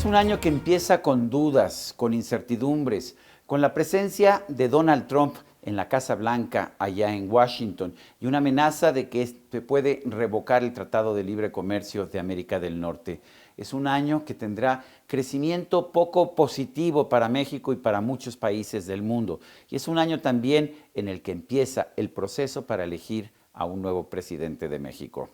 Es un año que empieza con dudas, con incertidumbres, con la presencia de Donald Trump en la Casa Blanca, allá en Washington, y una amenaza de que se puede revocar el Tratado de Libre Comercio de América del Norte. Es un año que tendrá crecimiento poco positivo para México y para muchos países del mundo. Y es un año también en el que empieza el proceso para elegir a un nuevo presidente de México.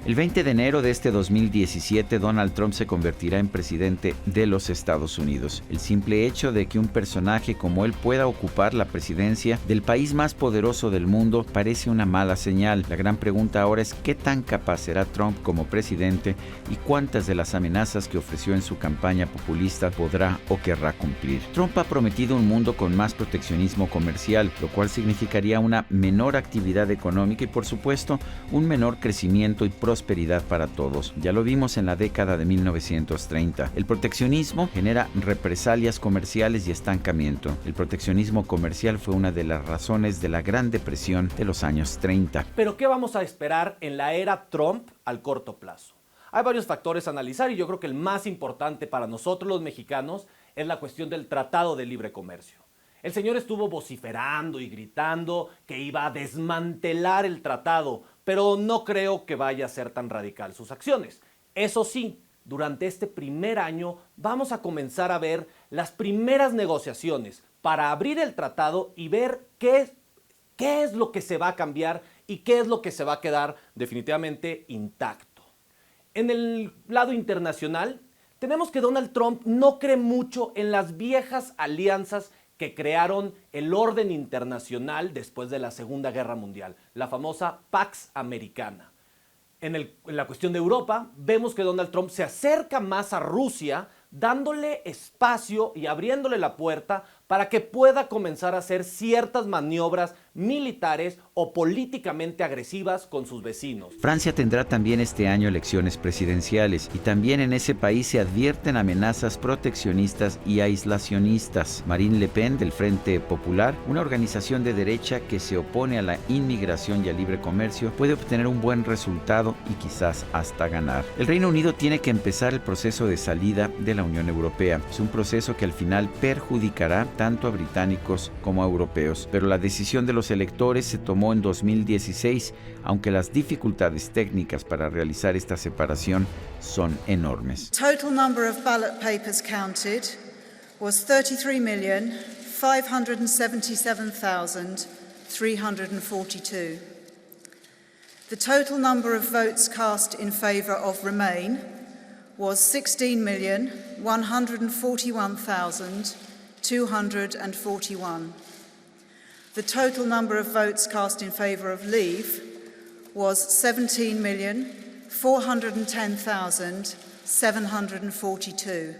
El 20 de enero de este 2017, Donald Trump se convertirá en presidente de los Estados Unidos. El simple hecho de que un personaje como él pueda ocupar la presidencia del país más poderoso del mundo parece una mala señal. La gran pregunta ahora es qué tan capaz será Trump como presidente y cuántas de las amenazas que ofreció en su campaña populista podrá o querrá cumplir. Trump ha prometido un mundo con más proteccionismo comercial, lo cual significaría una menor actividad económica y, por supuesto, un menor crecimiento y prosperidad para todos. Ya lo vimos en la década de 1930. El proteccionismo genera represalias comerciales y estancamiento. El proteccionismo comercial fue una de las razones de la Gran Depresión de los años 30. Pero ¿qué vamos a esperar en la era Trump al corto plazo? Hay varios factores a analizar y yo creo que el más importante para nosotros los mexicanos es la cuestión del Tratado de Libre Comercio. El señor estuvo vociferando y gritando que iba a desmantelar el tratado, pero no creo que vaya a ser tan radical sus acciones. Eso sí, durante este primer año vamos a comenzar a ver las primeras negociaciones para abrir el tratado y ver qué es lo que se va a cambiar y qué es lo que se va a quedar definitivamente intacto. En el lado internacional, tenemos que Donald Trump no cree mucho en las viejas alianzas que crearon el orden internacional después de la Segunda Guerra Mundial, la famosa Pax Americana. En la cuestión de Europa, vemos que Donald Trump se acerca más a Rusia, dándole espacio y abriéndole la puerta para que pueda comenzar a hacer ciertas maniobras militares o políticamente agresivas con sus vecinos. Francia tendrá también este año elecciones presidenciales y también en ese país se advierten amenazas proteccionistas y aislacionistas. Marine Le Pen, del Frente Popular, una organización de derecha que se opone a la inmigración y al libre comercio, puede obtener un buen resultado y quizás hasta ganar. El Reino Unido tiene que empezar el proceso de salida de la Unión Europea. Es un proceso que al final perjudicará tanto a británicos como a europeos, pero la decisión de los electores se tomó en 2016, aunque las dificultades técnicas para realizar esta separación son enormes. Total number of ballot papers counted was 33,577,342. The total number of votes cast in favor of Remain was 16,141,241. The total number of votes cast in favour of Leave was 17,410,742.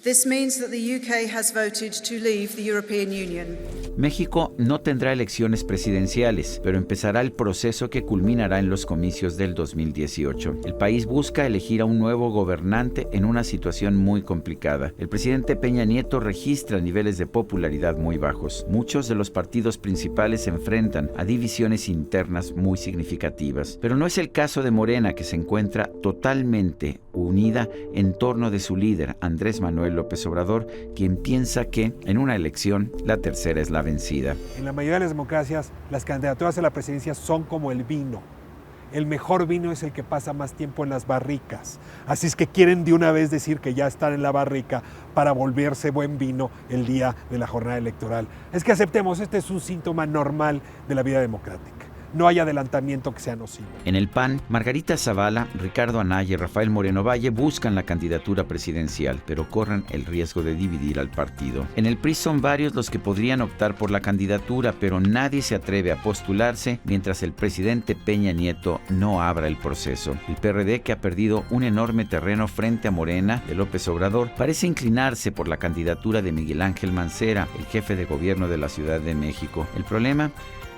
This means that the UK has voted to leave the European Union. México no tendrá elecciones presidenciales, pero empezará el proceso que culminará en los comicios del 2018. El país busca elegir a un nuevo gobernante en una situación muy complicada. El presidente Peña Nieto registra niveles de popularidad muy bajos. Muchos de los partidos principales se enfrentan a divisiones internas muy significativas. Pero no es el caso de Morena, que se encuentra totalmente unida en torno de su líder, Andrés Manuel López Obrador, quien piensa que en una elección la tercera es la vencida. En la mayoría de las democracias, las candidaturas a la presidencia son como el vino. El mejor vino es el que pasa más tiempo en las barricas. Así es que quieren de una vez decir que ya están en la barrica para volverse buen vino el día de la jornada electoral. Es que aceptemos, este es un síntoma normal de la vida democrática. No hay adelantamiento que sea nocivo. En el PAN, Margarita Zavala, Ricardo Anaya y Rafael Moreno Valle buscan la candidatura presidencial, pero corren el riesgo de dividir al partido. En el PRI son varios los que podrían optar por la candidatura, pero nadie se atreve a postularse mientras el presidente Peña Nieto no abra el proceso. El PRD, que ha perdido un enorme terreno frente a Morena de López Obrador, parece inclinarse por la candidatura de Miguel Ángel Mancera, el jefe de gobierno de la Ciudad de México. El problema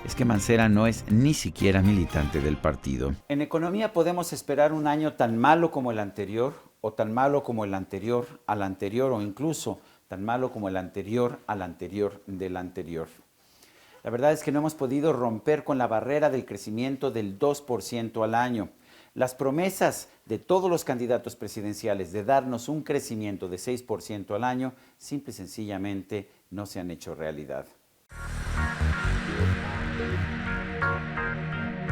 es que Mancera no es ni siquiera militante del partido. En economía podemos esperar un año tan malo como el anterior, o tan malo como el anterior al anterior, o incluso tan malo como el anterior al anterior del anterior. La verdad es que no hemos podido romper con la barrera del crecimiento del 2% al año. Las promesas de todos los candidatos presidenciales de darnos un crecimiento de 6% al año, simple y sencillamente no se han hecho realidad.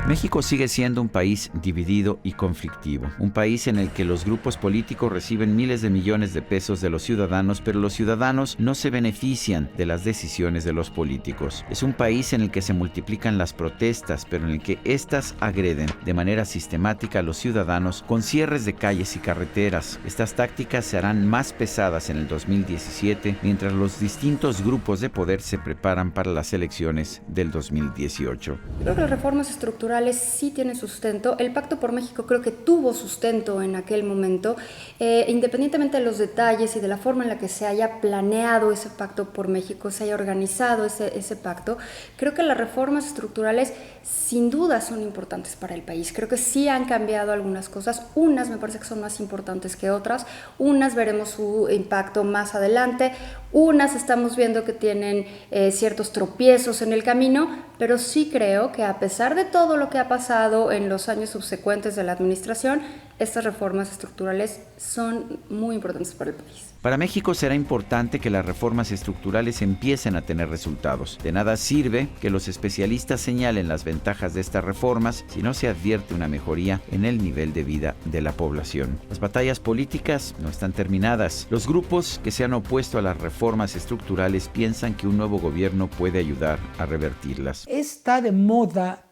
México sigue siendo un país dividido y conflictivo, un país en el que los grupos políticos reciben miles de millones de pesos de los ciudadanos, pero los ciudadanos no se benefician de las decisiones de los políticos. Es un país en el que se multiplican las protestas, pero en el que éstas agreden de manera sistemática a los ciudadanos con cierres de calles y carreteras. Estas tácticas se harán más pesadas en el 2017, mientras los distintos grupos de poder se preparan para las elecciones del 2018. Creo que las reformas estructurales sí tienen sustento. El Pacto por México creo que tuvo sustento en aquel momento, independientemente de los detalles y de la forma en la que se haya planeado ese Pacto por México, se haya organizado ese pacto. Creo que las reformas estructurales sin duda son importantes para el país. Creo que sí han cambiado algunas cosas. Unas me parece que son más importantes que otras. Unas veremos su impacto más adelante. Unas estamos viendo que tienen ciertos tropiezos en el camino, pero sí creo que a pesar de todo lo que ha pasado en los años subsecuentes de la administración, estas reformas estructurales son muy importantes para el país. Para México será importante que las reformas estructurales empiecen a tener resultados. De nada sirve que los especialistas señalen las ventajas de estas reformas si no se advierte una mejoría en el nivel de vida de la población. Las batallas políticas no están terminadas. Los grupos que se han opuesto a las reformas estructurales piensan que un nuevo gobierno puede ayudar a revertirlas. Está de moda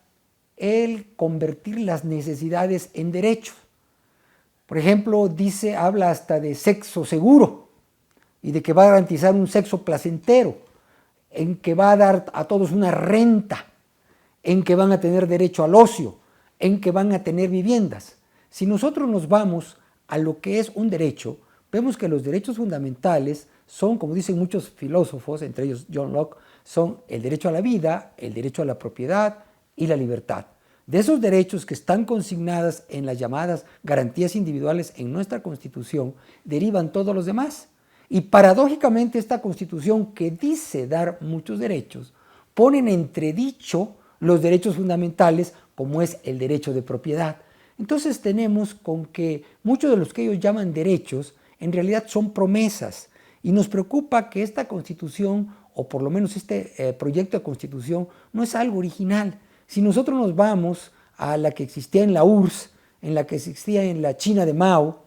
el convertir las necesidades en derechos. Por ejemplo, habla hasta de sexo seguro y de que va a garantizar un sexo placentero, en que va a dar a todos una renta, en que van a tener derecho al ocio, en que van a tener viviendas. Si nosotros nos vamos a lo que es un derecho, vemos que los derechos fundamentales son, como dicen muchos filósofos, entre ellos John Locke, son el derecho a la vida, el derecho a la propiedad y la libertad. De esos derechos que están consignadas en las llamadas garantías individuales en nuestra Constitución, derivan todos los demás. Y paradójicamente esta Constitución, que dice dar muchos derechos, pone en entredicho los derechos fundamentales, como es el derecho de propiedad. Entonces tenemos con que muchos de los que ellos llaman derechos, en realidad son promesas. Y nos preocupa que esta Constitución, o por lo menos este proyecto de Constitución, no es algo original. Si nosotros nos vamos a la que existía en la URSS, en la que existía en la China de Mao,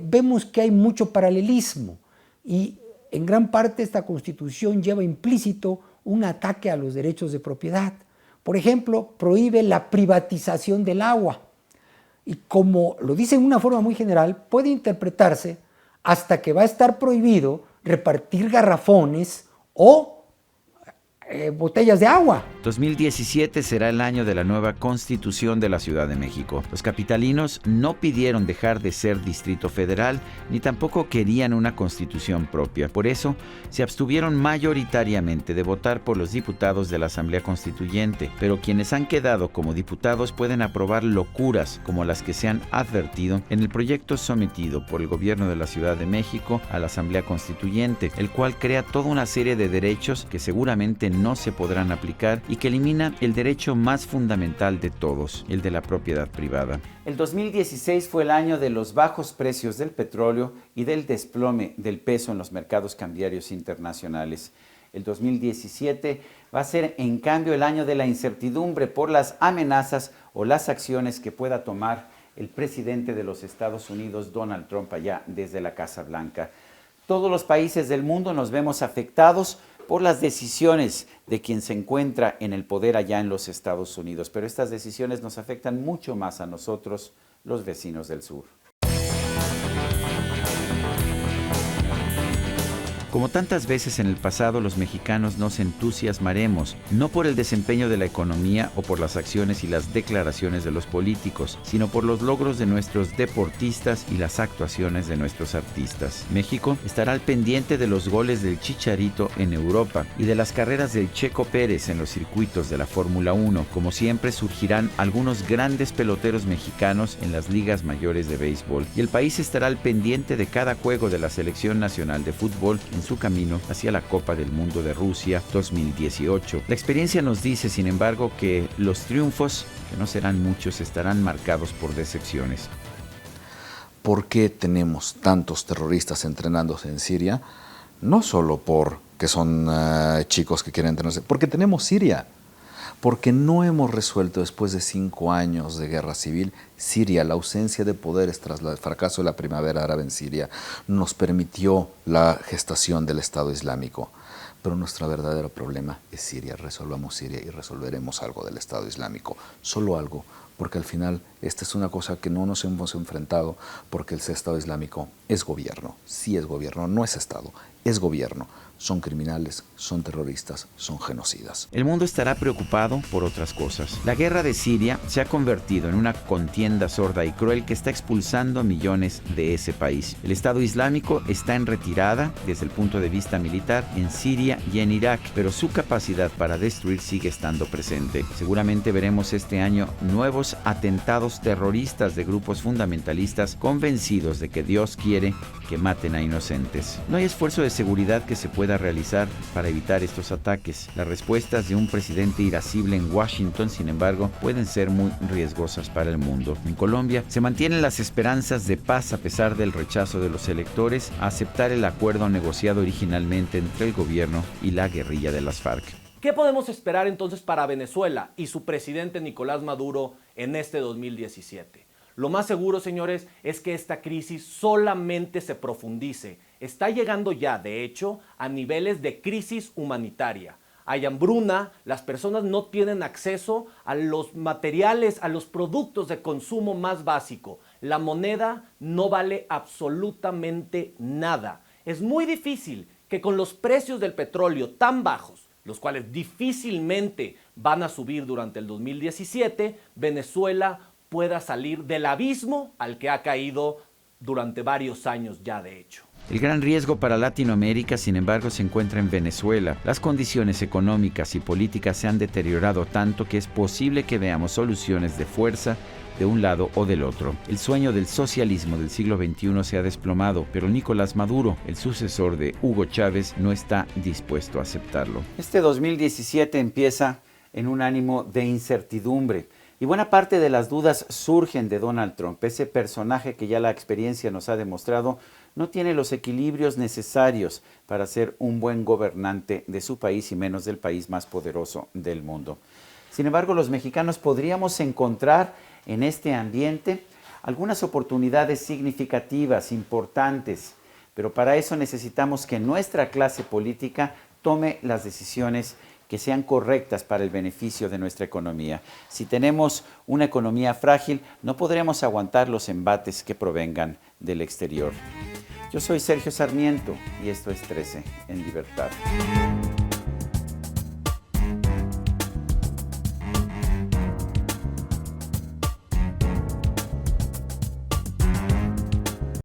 vemos que hay mucho paralelismo y en gran parte esta Constitución lleva implícito un ataque a los derechos de propiedad. Por ejemplo, prohíbe la privatización del agua y, como lo dice en una forma muy general, puede interpretarse hasta que va a estar prohibido repartir garrafones o botellas de agua. 2017 será el año de la nueva Constitución de la Ciudad de México. Los capitalinos no pidieron dejar de ser Distrito Federal, ni tampoco querían una constitución propia. Por eso, se abstuvieron mayoritariamente de votar por los diputados de la Asamblea Constituyente. Pero quienes han quedado como diputados pueden aprobar locuras como las que se han advertido en el proyecto sometido por el gobierno de la Ciudad de México a la Asamblea Constituyente, el cual crea toda una serie de derechos que seguramente no se podrán aplicar y que elimina el derecho más fundamental de todos, el de la propiedad privada. El 2016 fue el año de los bajos precios del petróleo y del desplome del peso en los mercados cambiarios internacionales. El 2017 va a ser, en cambio, el año de la incertidumbre por las amenazas o las acciones que pueda tomar el presidente de los Estados Unidos, Donald Trump, allá desde la Casa Blanca. Todos los países del mundo nos vemos afectados por las decisiones de quien se encuentra en el poder allá en los Estados Unidos. Pero estas decisiones nos afectan mucho más a nosotros, los vecinos del sur. Como tantas veces en el pasado, los mexicanos nos entusiasmaremos, no por el desempeño de la economía o por las acciones y las declaraciones de los políticos, sino por los logros de nuestros deportistas y las actuaciones de nuestros artistas. México estará al pendiente de los goles del Chicharito en Europa y de las carreras del Checo Pérez en los circuitos de la Fórmula 1. Como siempre, surgirán algunos grandes peloteros mexicanos en las ligas mayores de béisbol, y el país estará al pendiente de cada juego de la Selección Nacional de Fútbol en su camino hacia la Copa del Mundo de Rusia 2018. La experiencia nos dice, sin embargo, que los triunfos, que no serán muchos, estarán marcados por decepciones. ¿Por qué tenemos tantos terroristas entrenándose en Siria? No solo porque son chicos que quieren entrenarse, porque tenemos Siria. Porque no hemos resuelto, después de 5 años de guerra civil, Siria. La ausencia de poderes tras el fracaso de la primavera árabe en Siria nos permitió la gestación del Estado Islámico. Pero nuestro verdadero problema es Siria. Resolvamos Siria y resolveremos algo del Estado Islámico. Solo algo, porque al final esta es una cosa que no nos hemos enfrentado, porque el Estado Islámico es gobierno. Sí es gobierno, no es Estado, es gobierno. Son criminales, son terroristas, son genocidas. El mundo estará preocupado por otras cosas. La guerra de Siria se ha convertido en una contienda sorda y cruel que está expulsando a millones de ese país. El Estado Islámico está en retirada desde el punto de vista militar en Siria y en Irak, pero su capacidad para destruir sigue estando presente. Seguramente veremos este año nuevos atentados terroristas de grupos fundamentalistas convencidos de que Dios quiere que maten a inocentes. No hay esfuerzo de seguridad que se pueda realizar para evitar estos ataques. Las respuestas de un presidente irascible en Washington, sin embargo, pueden ser muy riesgosas para el mundo. En Colombia se mantienen las esperanzas de paz a pesar del rechazo de los electores a aceptar el acuerdo negociado originalmente entre el gobierno y la guerrilla de las FARC. ¿Qué podemos esperar entonces para Venezuela y su presidente Nicolás Maduro en este 2017? Lo más seguro, señores, es que esta crisis solamente se profundice. Está llegando ya, de hecho, a niveles de crisis humanitaria. Hay hambruna, las personas no tienen acceso a los materiales, a los productos de consumo más básico. La moneda no vale absolutamente nada. Es muy difícil que con los precios del petróleo tan bajos, los cuales difícilmente van a subir durante el 2017, Venezuela pueda salir del abismo al que ha caído durante varios años ya, de hecho. El gran riesgo para Latinoamérica, sin embargo, se encuentra en Venezuela. Las condiciones económicas y políticas se han deteriorado tanto que es posible que veamos soluciones de fuerza de un lado o del otro. El sueño del socialismo del siglo XXI se ha desplomado, pero Nicolás Maduro, el sucesor de Hugo Chávez, no está dispuesto a aceptarlo. Este 2017 empieza en un ánimo de incertidumbre. Y buena parte de las dudas surgen de Donald Trump, ese personaje que ya la experiencia nos ha demostrado no tiene los equilibrios necesarios para ser un buen gobernante de su país y menos del país más poderoso del mundo. Sin embargo, los mexicanos podríamos encontrar en este ambiente algunas oportunidades significativas, importantes, pero para eso necesitamos que nuestra clase política tome las decisiones que sean correctas para el beneficio de nuestra economía. Si tenemos una economía frágil, no podremos aguantar los embates que provengan del exterior. Yo soy Sergio Sarmiento y esto es 13 en Libertad.